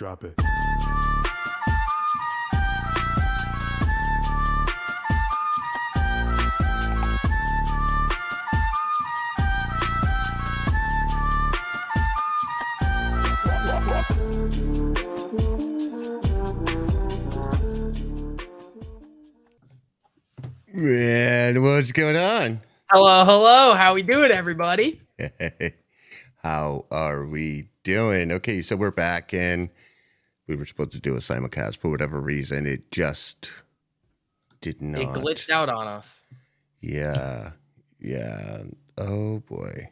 Drop it. Man, what's going on? Hello, hello. How we doing, everybody? How are we doing? Okay, so we're back, and we were supposed to do a simulcast for whatever reason. It just did not. It glitched out on us. Yeah. Oh boy.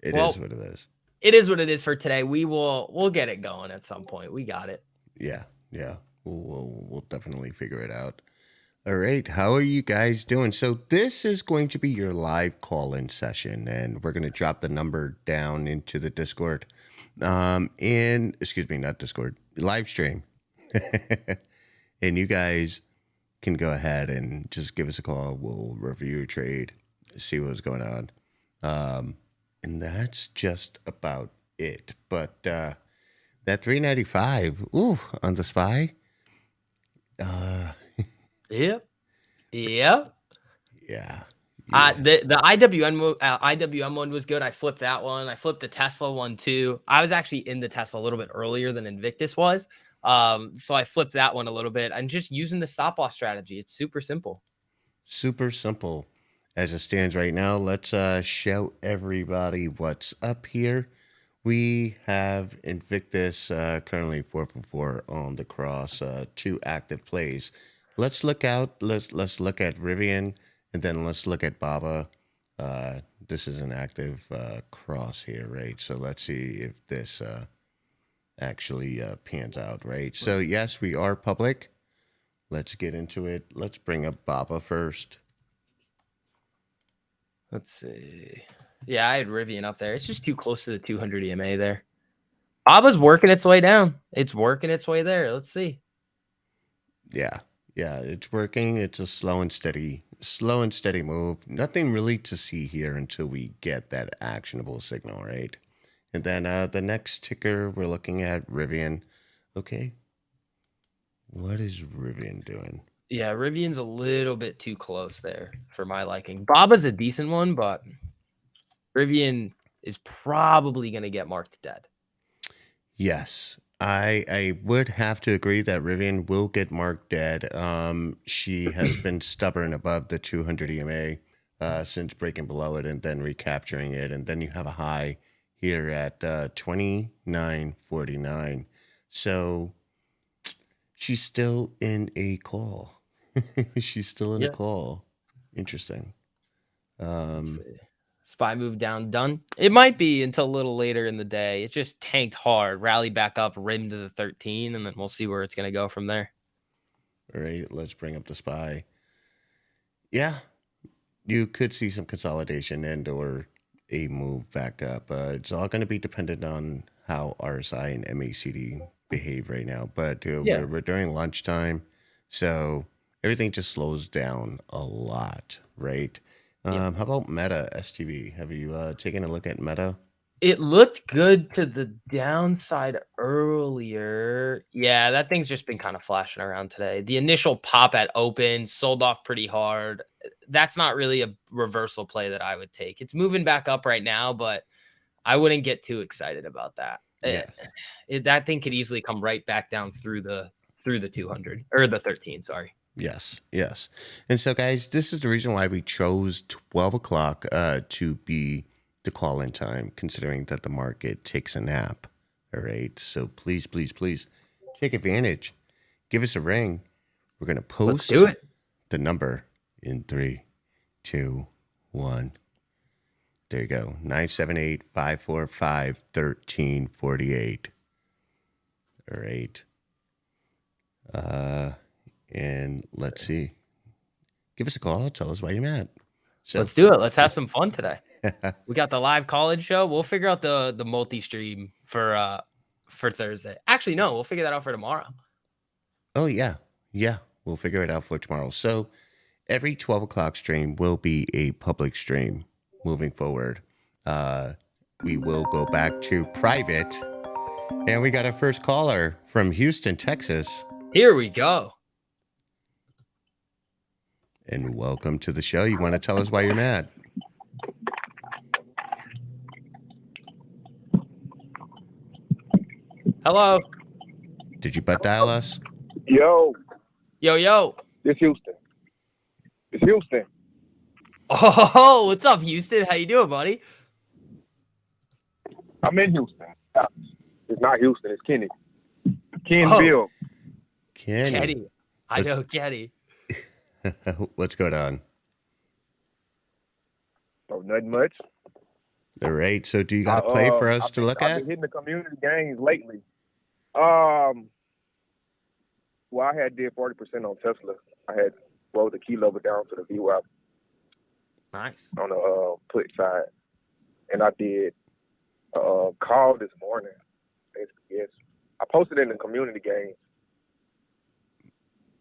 It Well, is what it is. It is what it is for today. We'll get it going at some point. We got it. Yeah. We'll definitely figure it out. All right, how are you guys doing? So this is going to be your live call-in session, and we're going to drop the number down into the Discord. Not Discord, live stream. And you guys can go ahead and just give us a call. We'll review your trade, see what's going on. And that's just about it. But that 395, on the SPY. Yep. Yeah. The IWM one was good. I flipped that one. I flipped the Tesla one too. I was actually in the Tesla a little bit earlier than Invictus was. So I flipped that one a little bit. I'm just using the stop loss strategy. It's super simple. Super simple as it stands right now. Let's show everybody what's up here. We have Invictus currently 4 for 4 on the cross, 2 active plays. Let's look out. Let's look at Rivian, and then let's look at Baba. This is an active cross here, right? So let's see if this actually pans out, right? So yes, we are public. Let's get into it. Let's bring up Baba first. Let's see. Yeah, I had Rivian up there. It's just too close to the 200 EMA there. Baba's working its way down. It's working its way there. Let's see. Yeah, it's working. It's a slow and steady move. Nothing really to see here until we get that actionable signal, right? And then the next ticker, we're looking at Rivian. Okay. What is Rivian doing? Yeah, Rivian's a little bit too close there for my liking. Baba's a decent one, but Rivian is probably going to get marked dead. Yes, I would have to agree that Rivian will get marked dead. She has been stubborn above the 200 EMA since breaking below it and then recapturing it. And then you have a high here at 29.49. So she's still in a call. She's still in a call. Interesting. SPY move down, done. It might be until a little later in the day. It just tanked hard, rallied back up, rimmed to the 13, and then we'll see where it's going to go from there. All right, let's bring up the SPY. Yeah, you could see some consolidation and or a move back up. It's all going to be dependent on how RSI and MACD behave right now. But we're during lunchtime, so everything just slows down a lot, right? How about Meta STV? Have you taken a look at Meta? It looked good to the downside earlier. Yeah, that thing's just been kind of flashing around today. The initial pop at open sold off pretty hard. That's not really a reversal play that I would take. It's moving back up right now, but I wouldn't get too excited about that. That thing could easily come right back down through the 200 or the 13. Sorry. Yes. And so, guys, this is the reason why we chose 12 o'clock to be the call-in time, considering that the market takes a nap. All right. So please take advantage. Give us a ring. We're going to post the number in 3, 2, 1. There you go. 978-545-1348. All right. And let's see. Give us a call. Tell us why you're mad. So, let's do it. Let's have some fun today. We got the live call-in show. We'll figure out the multi-stream for Thursday. Actually, no, we'll figure that out for tomorrow. Oh, yeah. We'll figure it out for tomorrow. So every 12 o'clock stream will be a public stream moving forward. We will go back to private And we got our first caller from Houston, Texas. Here we go. And welcome to the show. You want to tell us why you're mad? Hello. Did you butt dial us? Yo, Yo. it's Houston. It's Houston. Oh, what's up, Houston? How you doing, buddy? I'm in Houston. It's not Houston. It's Kenny. Kenville. Kenny. I know Kenny. What's going on? Oh, nothing much. All right. So do you got a play for us to look I've at? been hitting the community games lately. Well, I had did 40% on Tesla. I had rolled the key level down to the VWAP Nice. on the put side, and I did call this morning. Yes, I posted it in the community games.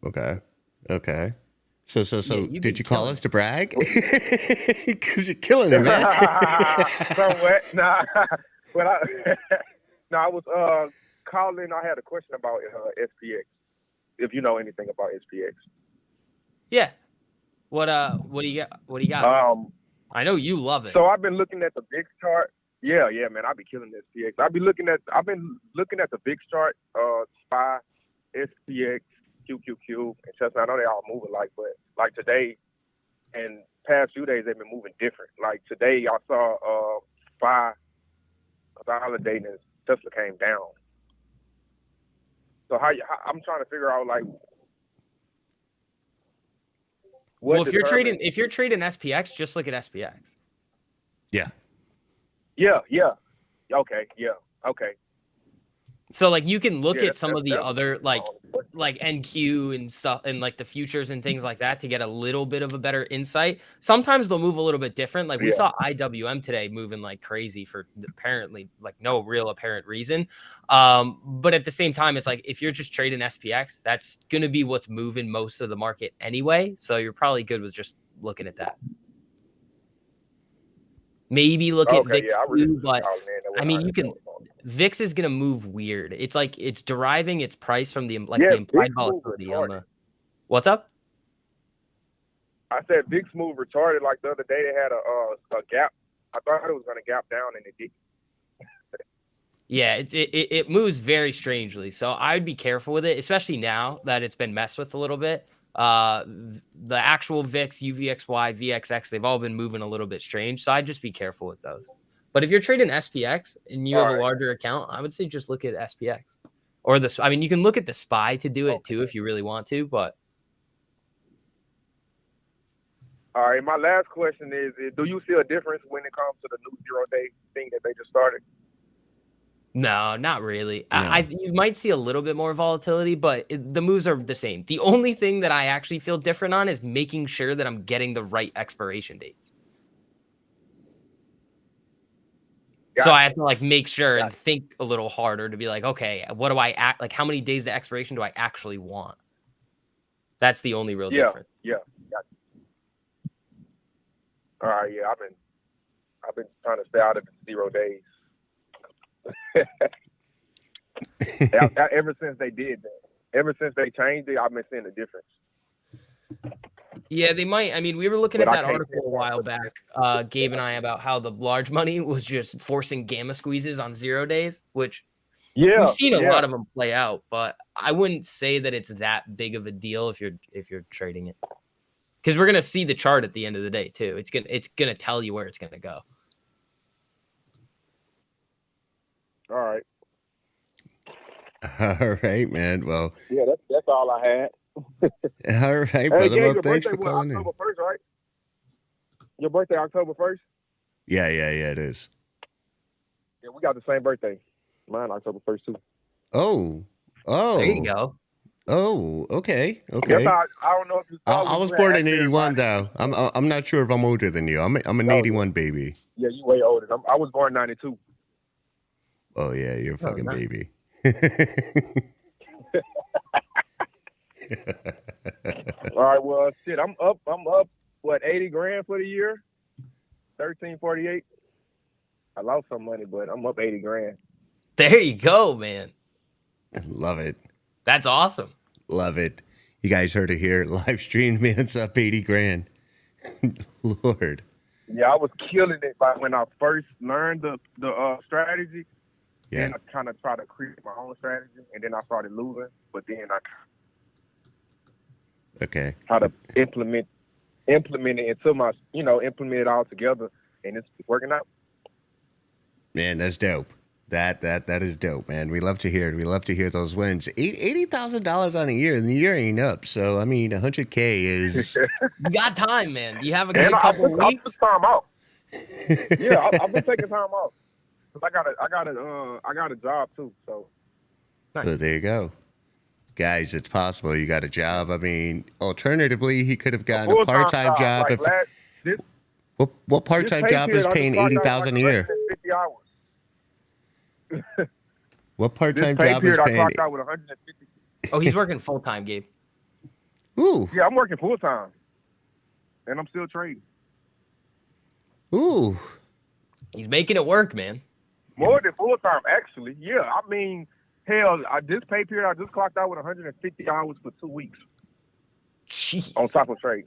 Okay. So you've did been you call killing us to brag? Because you're killing it, man. Somewhat. Nah. But I was calling. I had a question about SPX. If you know anything about SPX. Yeah. What do you got? What do you got? I know you love it. So I've been looking at the VIX chart. Yeah, man. I be killing SPX. I've been looking at the VIX chart, SPY, SPX, QQQ, and Tesla. I know they all move alike, but like today and past few days they've been moving different. Like today I saw SPY consolidating and Tesla came down. So I'm trying to figure out like well, if you're trading SPX, just look at SPX. Yeah. Okay. So like you can look Yeah, at some of the that's other like NQ and stuff and like the futures and things like that to get a little bit of a better insight. Sometimes they'll move a little bit different. Like we saw IWM today moving like crazy for apparently like no real apparent reason. But at the same time, it's like if you're just trading SPX, that's going to be what's moving most of the market anyway. So you're probably good with just looking at that. Maybe look at VIX too, but I mean, you can. VIX is gonna move weird. It's like it's deriving its price from the implied volatility on the. What's up? I said VIX move retarded. Like the other day, they had a gap. I thought it was gonna gap down, and it didn't. Yeah, it moves very strangely. So I'd be careful with it, especially now that it's been messed with a little bit. The actual VIX, UVXY, VXX, they've all been moving a little bit strange. So I'd just be careful with those. But if you're trading SPX and you have a larger account, I would say just look at SPX or this. I mean, you can look at the SPY to do it too if you really want to. But all right, my last question is: do you see a difference when it comes to the new 0-day thing that they just started? No, not really. No. You might see a little bit more volatility, but the moves are the same. The only thing that I actually feel different on is making sure that I'm getting the right expiration dates. So I have to like make sure and think a little harder to be like, okay, what do I act like? How many days to expiration do I actually want? That's the only real difference. Yeah. All right, yeah, I've been trying to stay out of the 0 days. Ever since they did that, ever since they changed it, I've been seeing a difference. Yeah, they might. I mean, we were looking at that article a while back, Gabe and I, about how the large money was just forcing gamma squeezes on 0 days, which we've seen a lot of them play out, but I wouldn't say that it's that big of a deal if you're trading it. Because we're gonna see the chart at the end of the day too. It's gonna tell you where it's gonna go. All right. All right, man. Well, yeah, that's all I had. All right, brother. Well, thanks for calling in. October 1st, right? Your birthday, October 1st? Yeah, it is. Yeah, we got the same birthday. Mine, October 1st, too. Oh. There you go. Oh, okay. I don't know if you. I was born in '81, though. I'm not sure if I'm older than you. I'm an '81 baby. Yeah, you way older. I was born in '92. Oh yeah, you're a fucking baby. All right, well, shit, I'm up. What, 80 grand for the year? 1348. I lost some money, but I'm up 80 grand. There you go, man. Love it. That's awesome. Love it. You guys heard it here. Live stream, man. It's up 80 grand. Lord. Yeah, I was killing it when I first learned the strategy. Yeah. Then I kind of tried to create my own strategy, and then I started losing. But then I Okay. tried to implement it into my, implement it all together, and it's working out. Man, that's dope. That is dope, man. We love to hear it. We love to hear those wins. $80,000 on a year, and the year ain't up. So I mean, 100K is. You got time, man. You have a good And couple I weeks. took time off. Yeah, I've been taking time off. 'Cause I got a job too. So So there you go, guys. It's possible you got a job. I mean, alternatively, he could have gotten a full-time part-time job. Like What part-time this pay job is period, I paying just clocked out $80,000 a year? 150 hours. What This part-time pay job is period, I paying? clocked out with 150. Oh, he's working full time, Gabe. Ooh, Yeah, I'm working full time, and I'm still trading. ooh. He's making it work, man. More than full time, actually. Yeah, I mean, hell, this pay period, I just clocked out with 150 hours for 2 weeks Jeez. on top of trading.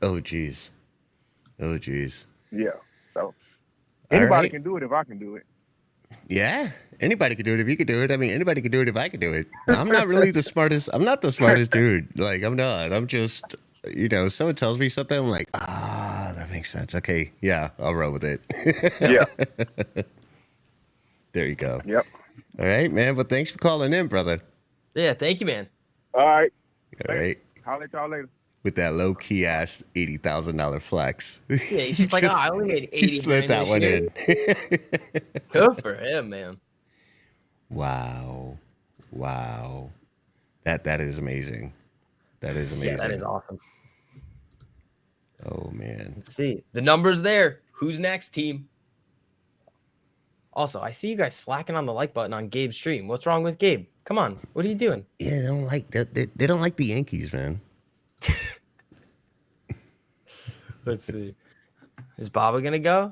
Oh, geez. Oh, geez. Yeah, so anybody right. can do it if I can do it. Yeah, anybody could do it if you could do it. I mean, anybody could do it if I could do it. I'm not really the smartest. I'm not the smartest dude. Like, I'm not. I'm just, someone tells me something, I'm like, that makes sense. Okay, yeah, I'll roll with it. Yeah. There you go. Yep. All right, man. Well, thanks for calling in, brother. Yeah, thank you, man. All right. All right. Holler at y'all later. With that low key ass $80,000 flex. Yeah, he's just like, I only made 80. He slid that one in. Good for him, man. Wow. That is amazing. That is amazing. Yeah, that is awesome. Oh man. Let's see. The number's there. Who's next, team? Also, I see you guys slacking on the like button on Gabe's stream. What's wrong with Gabe? Come on. What are you doing? Yeah, they don't like that. They don't like the Yankees, man. Let's see. Is Baba gonna go?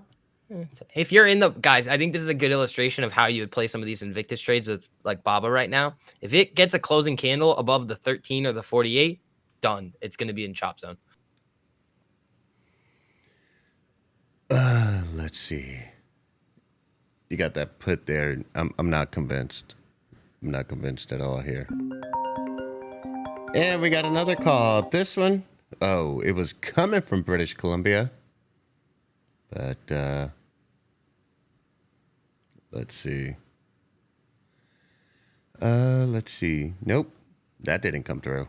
If you're in the guys, I think this is a good illustration of how you would play some of these Invictus trades with like Baba right now. If it gets a closing candle above the 13 or the 48, done. It's gonna be in chop zone. Let's see. You got that put there. I'm not convinced. I'm not convinced at all here. And we got another call. This one, it was coming from British Columbia. But let's see. Let's see. Nope, that didn't come through.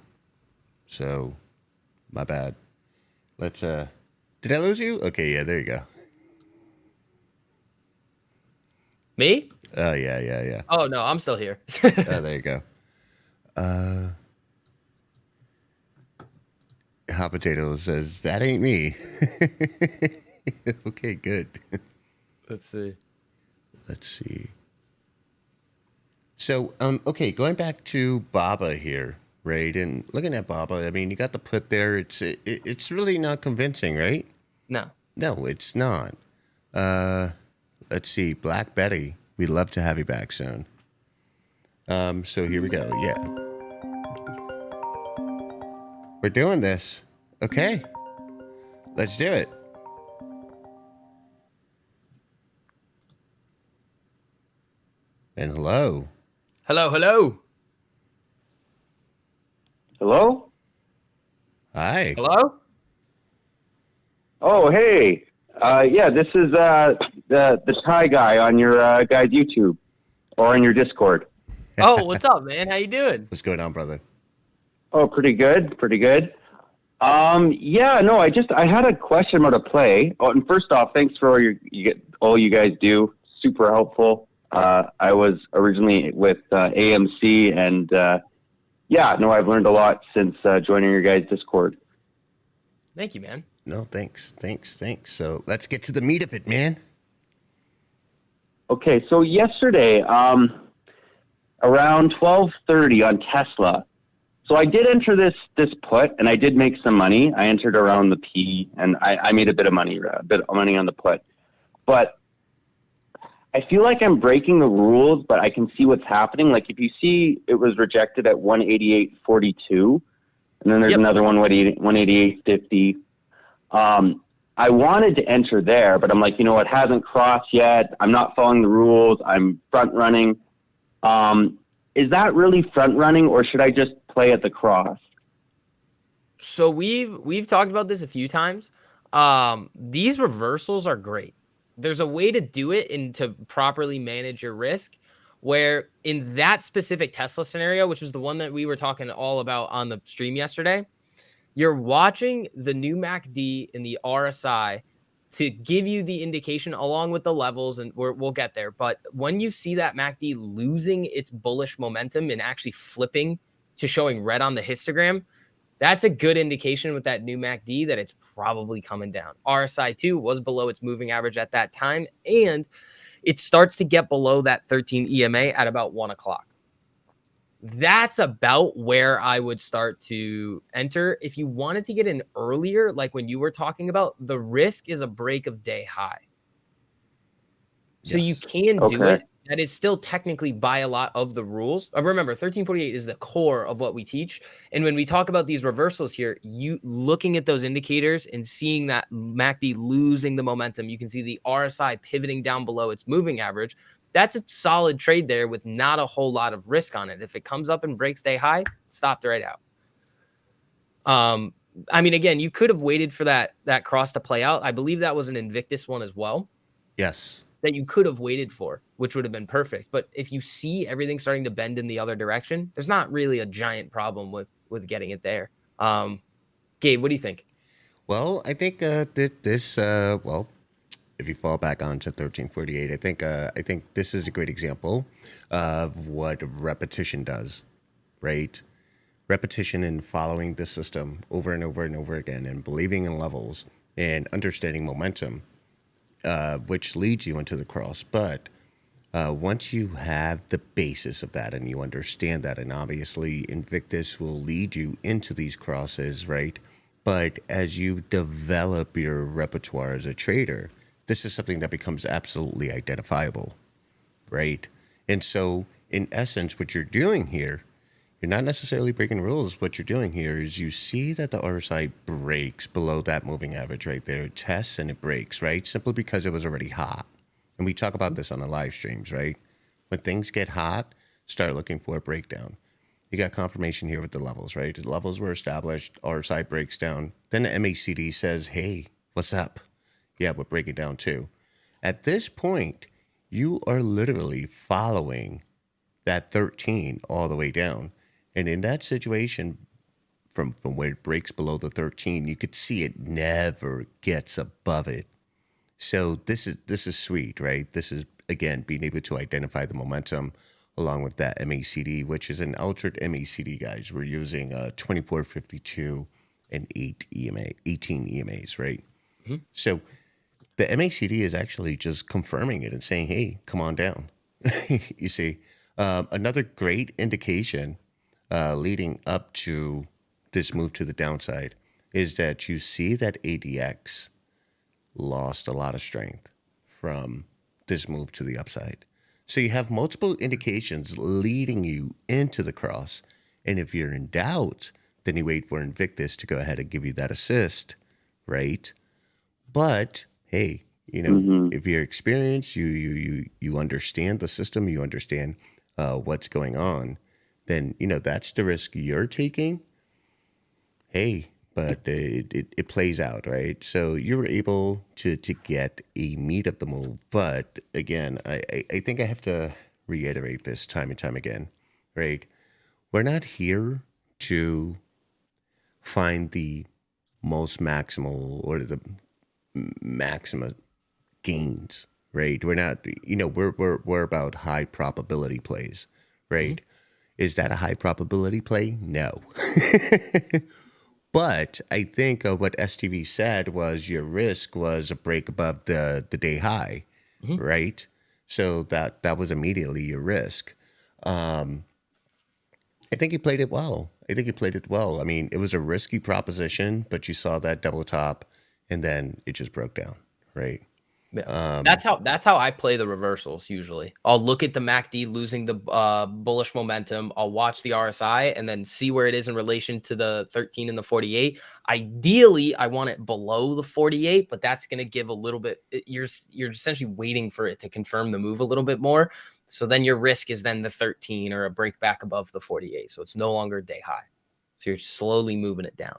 So, my bad. Let's did I lose you? Okay, yeah, there you go. Me? Oh yeah. Oh no, I'm still here. Oh, there you go. Hot Potato says that ain't me. Okay, good. Let's see. So, okay, going back to Baba here, right? And looking at Baba, I mean, you got the put there. It's really not convincing, right? No. No, it's not. Let's see, Black Betty. We'd love to have you back soon. So here we go. Yeah, we're doing this. Okay, let's do it. And hello. Hello. Hello? Hi. Hello? Oh, hey. Yeah, this is the Thai guy on your guy's YouTube or on your Discord. Oh, what's up, man? How you doing? What's going on, brother? Oh, pretty good. Yeah, no, I had a question about a play. Oh, and first off, thanks for all you guys do. Super helpful. I was originally with AMC, and I've learned a lot since joining your guys' Discord. Thank you, man. No, thanks. So let's get to the meat of it, man. Okay, so yesterday, around 12:30 on Tesla. So I did enter this put, and I did make some money. I entered around the P, and I made a bit of money on the put. But I feel like I'm breaking the rules, but I can see what's happening. Like if you see it was rejected at 188.42, and then there's another one 188.50. I wanted to enter there, but I'm like, you know, it hasn't crossed yet. I'm not following the rules. I'm front running. Is that really front running, or should I just play at the cross? So we've talked about this a few times. These reversals are great. There's a way to do it and to properly manage your risk, where in that specific Tesla scenario, which was the one that we were talking all about on the stream yesterday, you're watching the new MACD and the RSI to give you the indication along with the levels, and we'll get there. But when you see that MACD losing its bullish momentum and actually flipping to showing red on the histogram, that's a good indication with that new MACD that it's probably coming down. RSI 2 was below its moving average at that time, and it starts to get below that 13 EMA at about 1 o'clock. That's about where I would start to enter. If you wanted to get in earlier, like when you were talking about, the risk is a break of day high. So you can do it. That is still technically by a lot of the rules. Remember, 1348 is the core of what we teach. And when we talk about these reversals here, you looking at those indicators and seeing that MACD losing the momentum, you can see the RSI pivoting down below its moving average. That's a solid trade there with not a whole lot of risk on it. If it comes up and breaks day high, stopped right out. I mean, again, you could have waited for that cross to play out. I believe that was an Invictus one as well. Yes. That you could have waited for, which would have been perfect. But if you see everything starting to bend in the other direction, there's not really a giant problem with getting it there. Gabe, what do you think? Well, I think this if you fall back onto 1348, I think this is a great example of what repetition does, right? Repetition and following the system over and over and over again, and believing in levels and understanding momentum, which leads you into the cross. But once you have the basis of that and you understand that, and obviously Invictus will lead you into these crosses, right? But as you develop your repertoire as a trader, this is something that becomes absolutely identifiable, right? And so, in essence, what you're doing here, you're not necessarily breaking rules. What you're doing here is you see that the RSI breaks below that moving average right there. It tests and it breaks, right? Simply because it was already hot. And we talk about this on the live streams, right? When things get hot, start looking for a breakdown. You got confirmation here with the levels, right? The levels were established, RSI breaks down. Then the MACD says, hey, what's up? Yeah, we're breaking down too. At this point, you are literally following that 13 all the way down. And in that situation, from where it breaks below the 13, you could see it never gets above it. So this is sweet, right? This is, again, being able to identify the momentum along with that MACD, which is an altered MACD, guys. We're using 2452 and 18 EMAs, right? Mm-hmm. So the MACD is actually just confirming it and saying, hey, come on down. You see, another great indication leading up to this move to the downside is that you see that ADX lost a lot of strength from this move to the upside. So you have multiple indications leading you into the cross. And if you're in doubt, then you wait for Invictus to go ahead and give you that assist, right? But hey, you know, if you're experienced, you understand the system, you understand what's going on, then, you know, that's the risk you're taking. Hey, but it plays out, right? So you were able to get a meat of the move. But again, I think I have to reiterate this time and time again, right? We're not here to find the most maximal or the maximum gains, right? We're not, you know, we're about high probability plays, right? Mm-hmm. Is that a high probability play? No. But I think what STV said was your risk was a break above the day high, right? So that was immediately your risk. I think he played it well. I mean, it was a risky proposition, but you saw that double top and then it just broke down, right? Yeah. That's how I play the reversals usually. I'll look at the MACD losing the bullish momentum. I'll watch the RSI and then see where it is in relation to the 13 and the 48. Ideally, I want it below the 48, but that's going to give a little bit. You're essentially waiting for it to confirm the move a little bit more. So then your risk is then the 13 or a break back above the 48. So it's no longer day high. So you're slowly moving it down.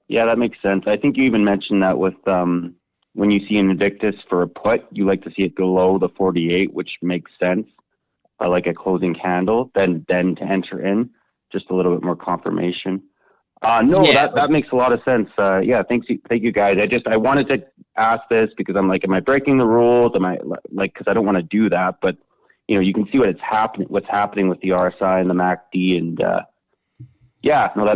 Yeah, that makes sense. I think you even mentioned that with when you see an Invictus for a put, you like to see it below the 48, which makes sense, like a closing candle, then to enter in, just a little bit more confirmation. That makes a lot of sense. Yeah, thank you guys. I wanted to ask this because I'm like, am I breaking the rules? Am I like, because I don't want to do that, but you can see what's happening with the RSI and the MACD, and that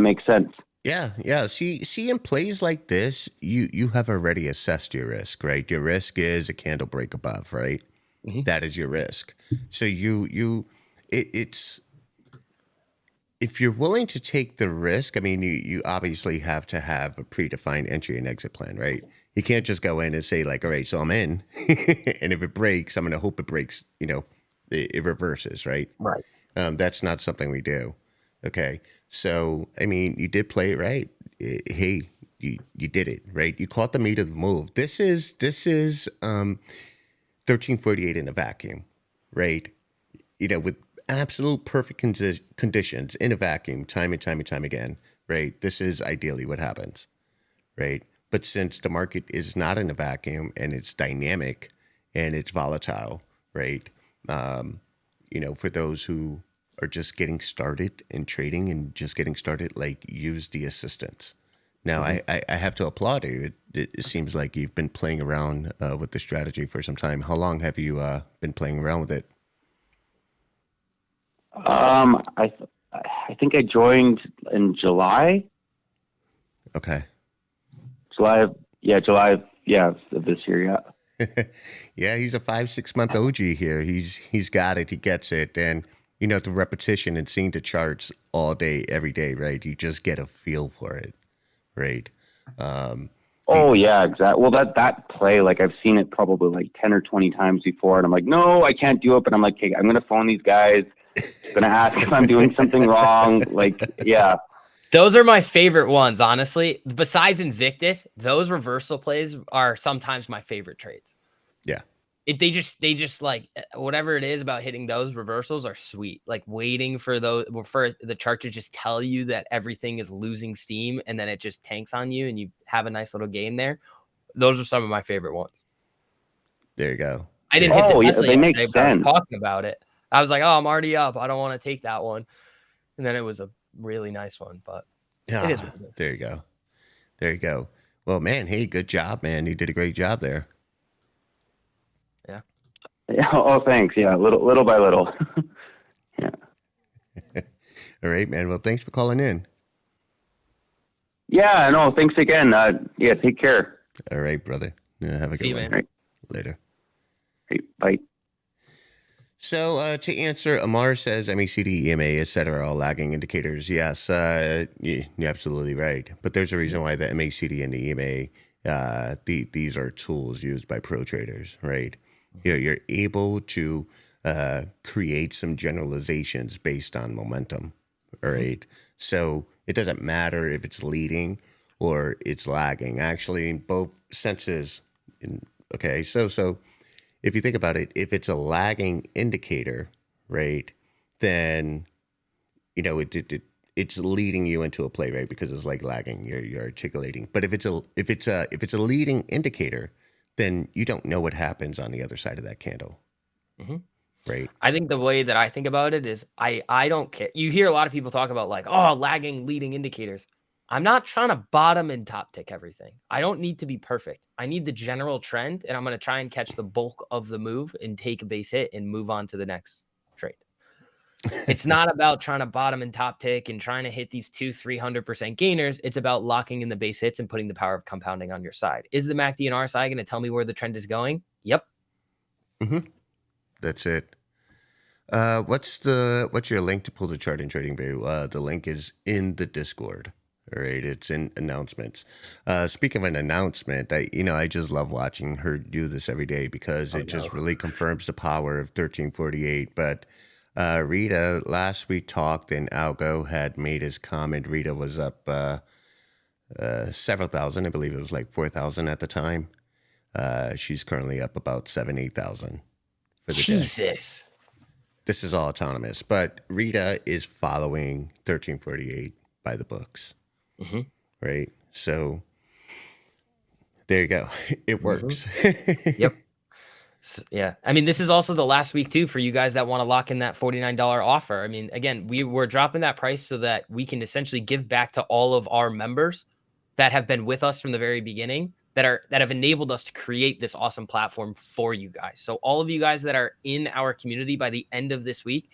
makes sense. Yeah. See, in plays like this, you have already assessed your risk, right? Your risk is a candle break above, right? Mm-hmm. That is your risk. So it's if you're willing to take the risk, I mean, you obviously have to have a predefined entry and exit plan, right? You can't just go in and say like, all right, so I'm in, and if it breaks, I'm going to hope it breaks. It reverses, right? Right. That's not something we do. Okay. So, I mean, you did play it right. Hey, you did it, right? You caught the meat of the move. This is 1348 in a vacuum, right? With absolute perfect conditions in a vacuum, time and time again, right? This is ideally what happens, right? But since the market is not in a vacuum and it's dynamic and it's volatile, right? For those who are just getting started in trading and just getting started, like, use the assistance. Now, I have to applaud you. It seems like you've been playing around with the strategy for some time. How long have you been playing around with it? I think I joined in July. Okay. July of this year, yeah. Yeah, he's a 5-6 month OG here. He's got it. He gets it. And the repetition and seeing the charts all day, every day, right? You just get a feel for it, right? Yeah, exactly. Well, that play, like, I've seen it probably like 10 or 20 times before, and I'm like, no, I can't do it. But I'm like, okay, I'm going to phone these guys. I'm going to ask if I'm doing something wrong. Like, yeah. Those are my favorite ones, honestly. Besides Invictus, those reversal plays are sometimes my favorite trades. Yeah. They just like, whatever it is about hitting those reversals are sweet. Like waiting for the chart to just tell you that everything is losing steam, and then it just tanks on you and you have a nice little game there. Those are some of my favorite ones. There you go. I didn't hit the Tesla they make sense. I was talking about it. I was like, oh, I'm already up. I don't want to take that one. And then it was a really nice one, but it is what it is. There you go. Well, man, hey, good job, man. You did a great job there. Yeah. Oh, thanks. Yeah, little by little. Yeah. All right, man. Well, thanks for calling in. Yeah, no, thanks again. Take care. All right, brother. Have a good one. Man. Right. Later. Hey, bye. So to answer, Amar says MACD, EMA, etc. are all lagging indicators. Yes, you're absolutely right. But there's a reason why the MACD and the EMA, these are tools used by pro traders, right? You're able to create some generalizations based on momentum, all right? So it doesn't matter if it's leading or it's lagging. Actually, in both senses, okay? So if you think about it, if it's a lagging indicator, right, then it's leading you into a play, right? Because it's like lagging, you're articulating. But if it's a leading indicator, then you don't know what happens on the other side of that candle, right? I think the way that I think about it is I don't care. You hear a lot of people talk about like, oh, lagging leading indicators. I'm not trying to bottom and top tick everything. I don't need to be perfect. I need the general trend, and I'm going to try and catch the bulk of the move and take a base hit and move on to the next trade. It's not about trying to bottom and top tick and trying to hit these 200-300% gainers. It's about locking in the base hits and putting the power of compounding on your side. Is the MACD and RSI going to tell me where the trend is going? Yep. That's it. What's your link to pull the chart in TradingView? The link is in the Discord. All right, it's in announcements. Speaking of an announcement, I just love watching her do this every day because Oh it no. just really confirms the power of 1348. But Rita, last we talked and Algo had made his comment. Rita was up several thousand. I believe it was like 4,000 at the time. She's currently up about 8,000 for the day. Jesus. This is all autonomous, but Rita is following 1348 by the books, Mm-hmm. right? So there you go. It works. Yep. Yeah. I mean, this is also the last week too for you guys that want to lock in that $49 offer. I mean, again, we're dropping that price so that we can essentially give back to all of our members that have been with us from the very beginning, that have enabled us to create this awesome platform for you guys. So all of you guys that are in our community by the end of this week,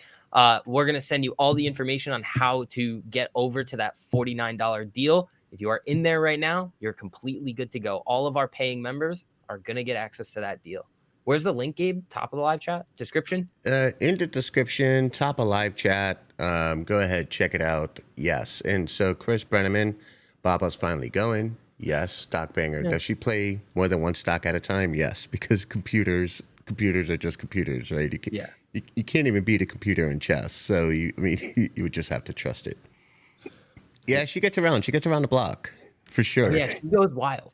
we're going to send you all the information on how to get over to that $49 deal. If you are in there right now, you're completely good to go. All of our paying members are going to get access to that deal. Where's the link, Gabe? Top of the live chat description? In the description, top of live chat. Go ahead, check it out. Yes. And so Chris Brenneman, Baba's finally going. Yes. Stock banger. Does she play more than one stock at a time? Yes, because computers are just computers, right? You can't even beat a computer in chess. So you would just have to trust it. Yeah, she gets around. She gets around the block for sure. Yeah, she goes wild.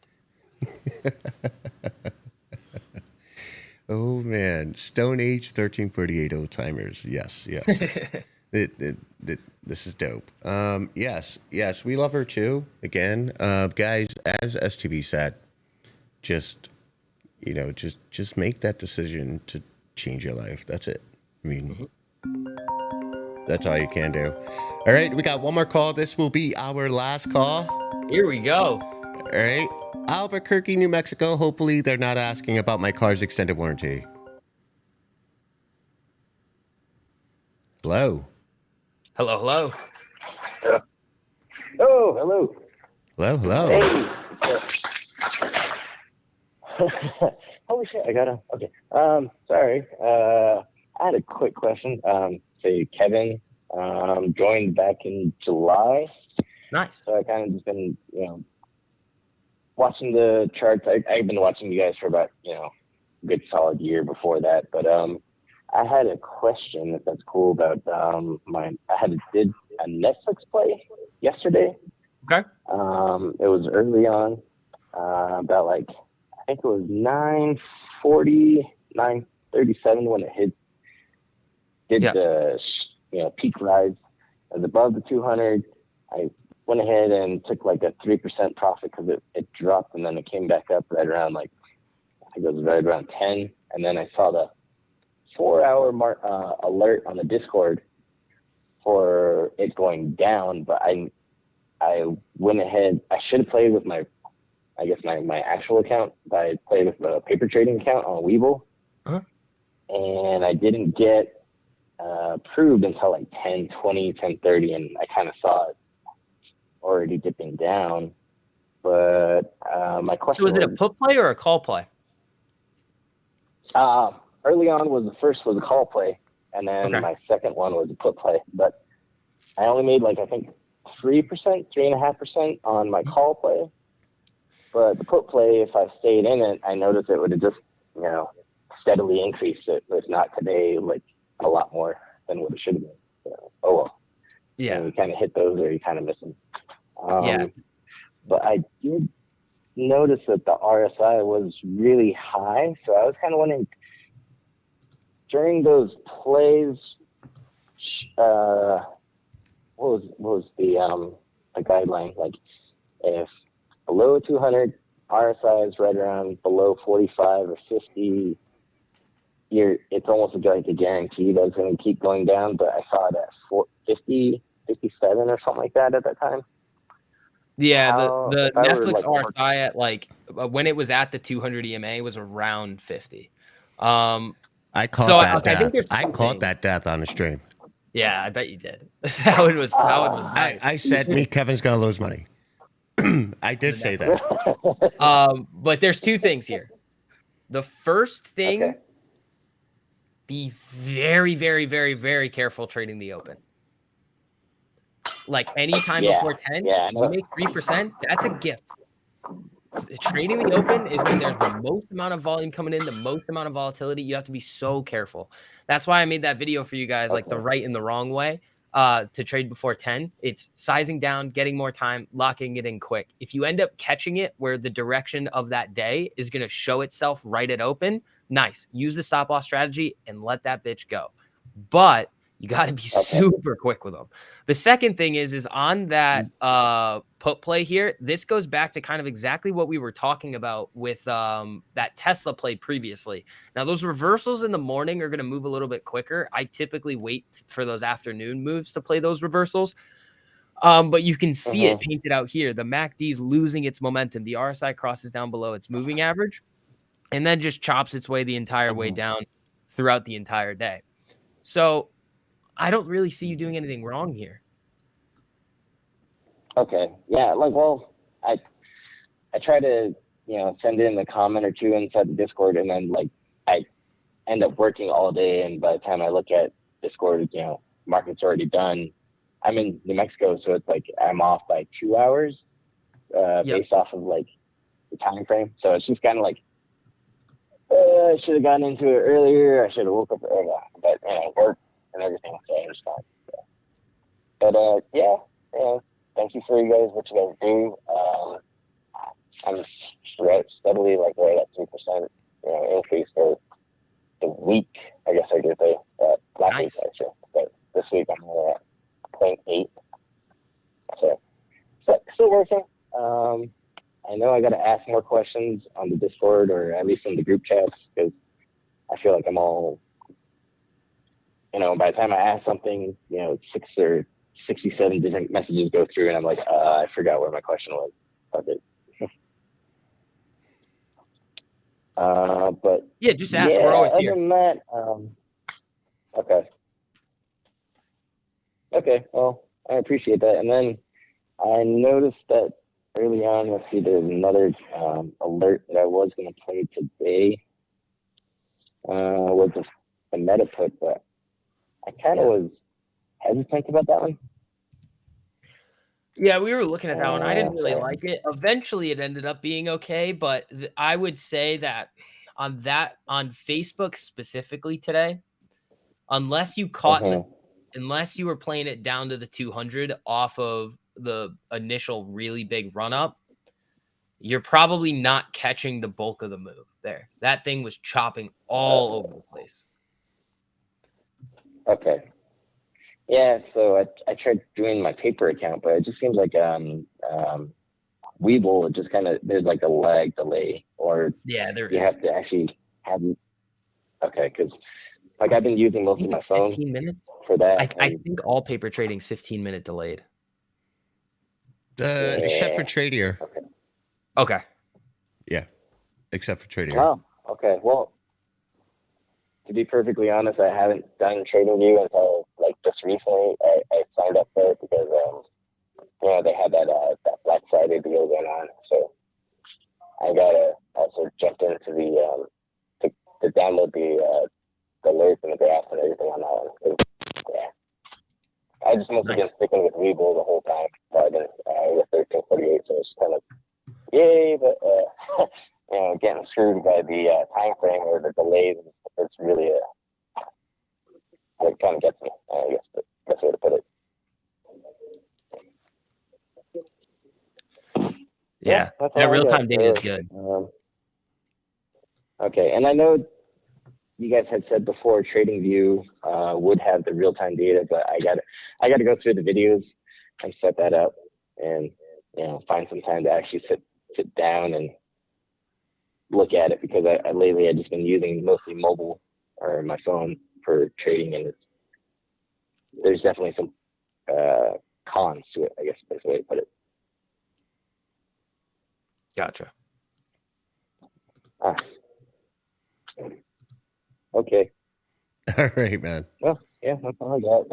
Oh man, Stone Age 1348 old timers. Yes. This is dope. Yes, we love her too. Again, guys, as STV said, just make that decision to change your life. That's it. I mean, that's all you can do. All right, we got one more call. This will be our last call. Here we go. All right. Albuquerque, New Mexico. Hopefully they're not asking about my car's extended warranty. Hello. Hello. Oh, hello. Hello. Hey. Holy shit, I got him. Okay. Sorry. I had a quick question. Kevin joined back in July. Nice. So I kind of just been, watching the charts. I've been watching you guys for about, a good solid year before that. But I had a question, if that's cool, about did a Netflix play yesterday. Okay. It was early on, about I think it was 9:40, 9:37 when it did the peak rise. It was above the 200. I went ahead and took a 3% profit because it dropped, and then it came back up right around I think it was right around 10. And then I saw the 4-hour alert on the Discord for it going down, but I went ahead. I should have played with my actual account, but I played with the paper trading account on Webull, and I didn't get approved until 10:20, 10:30, and I kind of saw it already dipping down. But my question was it a put play or a call play? Early on was a call play, and then my second one was a put play. But I only made I think 3%, 3.5% on my call play. But the put play, if I stayed in it, I noticed it would have just steadily increased it. If not today, a lot more than what it should have been. So, oh well. Yeah. And you kind of hit those, or you kind of miss them. Yeah. But I did notice that the RSI was really high, so I was kind of wondering, during those plays, what was the guideline? If below 200, RSI is right around below 45 or 50, it's almost like a guarantee that it's going to keep going down. But I saw it at 50, 57 or something like that at that time. Yeah, the Netflix RSI at when it was at the 200 EMA was around 50. I caught that death on the stream. Yeah, I bet you did. that one was nice. I said Kevin's gonna lose money. I did say that. But there's two things here. The first thing, be very, very, very, very careful trading the open. like anytime Yeah, before 10, yeah, I you know. make 3%, that's a gift. Trading the open is when there's the most amount of volume coming in, the most amount of volatility. You have to be so careful. That's why I made that video for you guys, like the Okay. right and the wrong way to trade before 10. It's sizing down, getting more time, locking it in quick. If you end up catching it where the direction of that day is going to show itself right at open, nice. Use the stop loss strategy and let that bitch go. But you got to be Okay. super quick with them. The second thing is on that put play here, this goes back to kind of exactly what we were talking about with that Tesla play previously. Now, those reversals in the morning are going to move a little bit quicker. I typically wait for those afternoon moves to play those reversals. But you can see it painted out here. The MACD is losing its momentum. The RSI crosses down below its moving average and then just chops its way the entire way down throughout the entire day. So I don't really see you doing anything wrong here. Okay. Yeah. Like, well, I try to, send in a comment or two inside the Discord, and then like I end up working all day, and by the time I look at Discord, market's already done. I'm in New Mexico, so it's like I'm off by 2 hours based off of like the time frame. So it's just kind of like I should have gotten into it earlier. I should have woke up earlier, but work and everything. So I understand. But yeah. Thank you for you guys, what you guys do. I'm steadily like right at 3%, increase for the week. I guess I could say last week actually, but this week I'm at 0.8. So still working. I know I got to ask more questions on the Discord or at least in the group chats because I feel like I'm all, by the time I ask something, 6 or 67 different messages go through, and I'm like, I forgot where my question was. Okay. But yeah, just ask. We're always here. Other than that, okay. Okay, well, I appreciate that. And then I noticed that early on, let's see, there's another alert that I was going to play today. Was the meta put, but I kind of was hesitant about that one. Yeah, we were looking at that one. I didn't really like it. Eventually, it ended up being okay, but I would say that on Facebook specifically today, unless you caught unless you were playing it down to the 200 off of the initial really big run up, you're probably not catching the bulk of the move there. That thing was chopping all over the place. Okay. Yeah, so I tried doing my paper account, but it just seems like Webull, it just kind of, there's like a lag delay, or there you have to actually have, okay, because like I've been using most of my phone 15 minutes for that. I think all paper trading is 15-minute delayed. Except for Tradier. Okay. Yeah, except for Tradier. Oh, okay. Well, to be perfectly honest, I haven't done TradingView until like just recently. I signed up for it because they had that Black Friday deal going on. So I also jumped into the to download the alerts and the graphs and everything on that one. I just mostly been sticking with Webull the whole time. I've been with 1348, so it's kind of yay, but getting screwed by the time frame or the delays. It's really it kind of gets me. I guess the best way to put it. Yeah, that real-time data is good. Okay, and I know you guys had said before TradingView would have the real-time data, but I got to go through the videos and set that up, and find some time to actually sit down and look at it, because I lately I've just been using mostly mobile or my phone for trading, and there's definitely some cons to it, I guess is the best way to put it. Gotcha. Okay. All right, man. Well, yeah, that's all I got.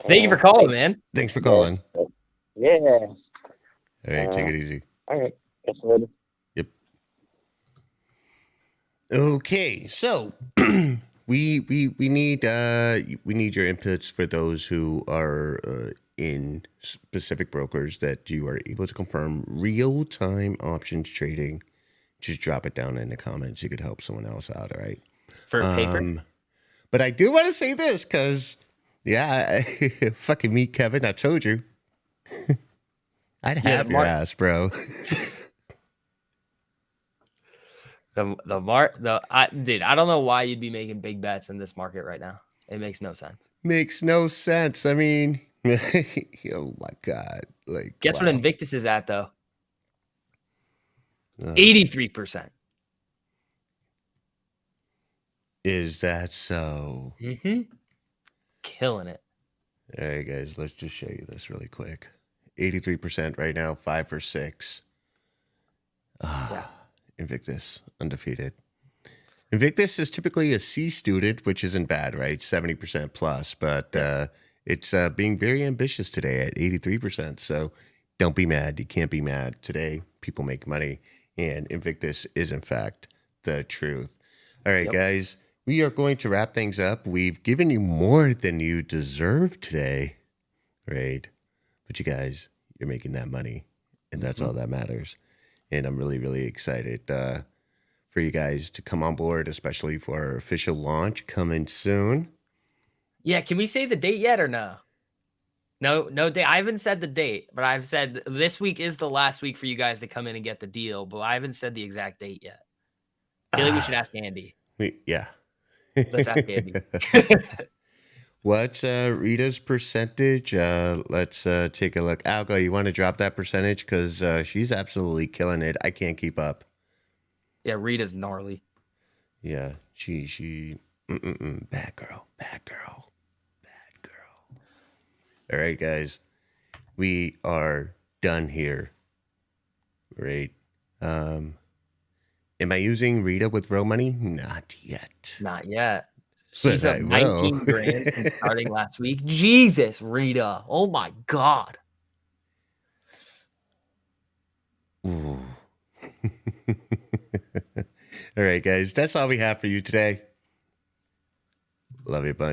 Thank you for calling, man. Thanks for calling. Yeah. All right, take it easy. All right. Catch you later. Yep. Okay, so we need your inputs for those who are in specific brokers that you are able to confirm real-time options trading, just drop it down in the comments. You could help someone else out, all right? For paper. But I do want to say this because, yeah, fucking me, Kevin, I told you. I'd have your ass, bro. Dude, I don't know why you'd be making big bets in this market right now. It makes no sense. Makes no sense. I mean, oh my God. Like, Guess wow. what Invictus is at, though? 83%. Is that so? Mm-hmm. Killing it. All right, guys, let's just show you this really quick. 83% right now, 5 for 6. Yeah. Invictus, undefeated. Invictus is typically a C student, which isn't bad, right? 70% plus, but it's being very ambitious today at 83%. So don't be mad. You can't be mad. Today, people make money, and Invictus is, in fact, the truth. All right, guys, we are going to wrap things up. We've given you more than you deserve today, right? But you guys, you're making that money, and that's all that matters. And I'm really, really excited for you guys to come on board, especially for our official launch coming soon. Yeah, can we say the date yet or no? No date. I haven't said the date, but I've said this week is the last week for you guys to come in and get the deal, but I haven't said the exact date yet. I feel like we should ask Andy. Yeah. Let's ask Andy. What's Rita's percentage? Let's take a look. Algo, you want to drop that percentage? Because she's absolutely killing it. I can't keep up. Yeah, Rita's gnarly. Yeah, she bad girl. All right, guys, we are done here. Right? Am I using Rita with real money? Not yet. Not yet. She's But up I will. 19 grand from starting last week. Jesus, Rita. Oh my God. Ooh. All right, guys, that's all we have for you today. Love you, bunch.